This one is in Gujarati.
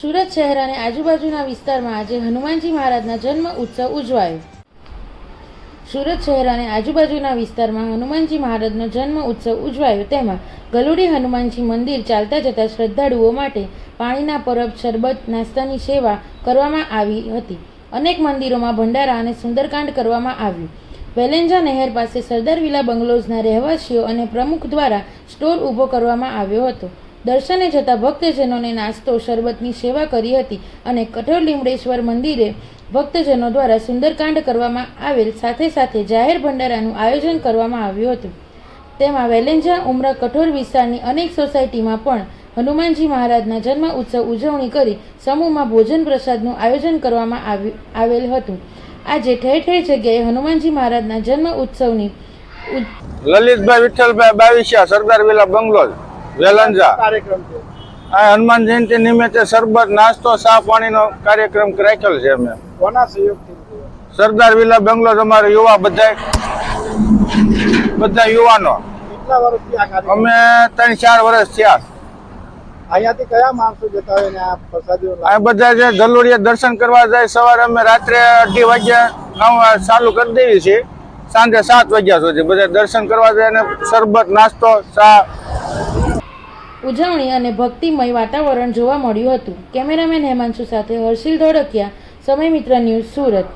સુરત શહેર અને આજુબાજુના વિસ્તારમાં આજે હનુમાનજી મહારાજના જન્મ ઉત્સવ ઉજવાયો. સુરત શહેર અને આજુબાજુના વિસ્તારમાં હનુમાનજી મહારાજનો જન્મ ઉત્સવ ઉજવાયો. તેમાં ગલુડી હનુમાનજી મંદિર ચાલતા જતા શ્રદ્ધાળુઓ માટે પાણીના પરબ, શરબત, નાસ્તાની સેવા કરવામાં આવી હતી. અનેક મંદિરોમાં ભંડારા અને સુંદરકાંડ કરવામાં આવ્યું. વેલેન્જા નહેર પાસે સરદાર વિલા બંગલોઝના રહેવાસીઓ અને પ્રમુખ દ્વારા સ્ટોલ ઊભો કરવામાં આવ્યો હતો. દર્શને જતા ભક્તજનોને નાસ્તો, શરબતની સેવા કરી હતી અને કઠોર લીમડેશ્વર મંદિરે ભક્તજનો દ્વારા સુંદરકાંડ કરવામાં આવેલ સાથે સાથે જાહેર ભંડારાનું આયોજન કરવામાં આવ્યું હતું. તેમાં વેલેન્જા, ઉમરા, કઠોર વિસ્તારની અનેક સોસાયટીમાં પણ હનુમાનજી મહારાજના જન્મ ઉત્સવ ઉજવણી કરી સમૂહમાં ભોજન પ્રસાદનું આયોજન કરવામાં આવેલ હતું. આજે ઠેર ઠેર જગ્યાએ હનુમાનજી મહારાજના જન્મ ઉત્સવની લલિતભાઈ વિઠ્ઠલભાઈ બાવીસિયા, સરદાર વિલા બંગલોઝ, વેલંજા કાર્યક્રમ છે. આ હનુમાન જયંતિ નિમિત્તે શરબત, નાસ્તો, ચા પાણીનો કાર્યક્રમ રાખેલ છે. અમે કોના સહયોગથી? સરદાર વિલા બંગલોઝ, અમારા યુવા બધા યુવાનો. કેટલા વર્ષથી આ કાર્યક્રમ? અમે 3-4 વર્ષ થયા. અહીંયાથી કયા માણસો જતા હોય ને આ પ્રસાદીઓ? આ બધા જે ધલુડિયા દર્શન કરવા જાય, સવારે અમે રાત્રે 2:30 વાગ્યા ચાલુ કરી દેવી છે, સાંજે 7 વાગ્યા સુધી બધા દર્શન કરવા જાય અને શરબત, નાસ્તો, ચા. ઉજવણી અને ભક્તિમય વાતાવરણ જોવા મળ્યું હતું. કેમેરામેન હેમાંશુ સાથે હર્ષિલ ધોળકિયા, સમય મિત્ર ન્યૂઝ, સુરત.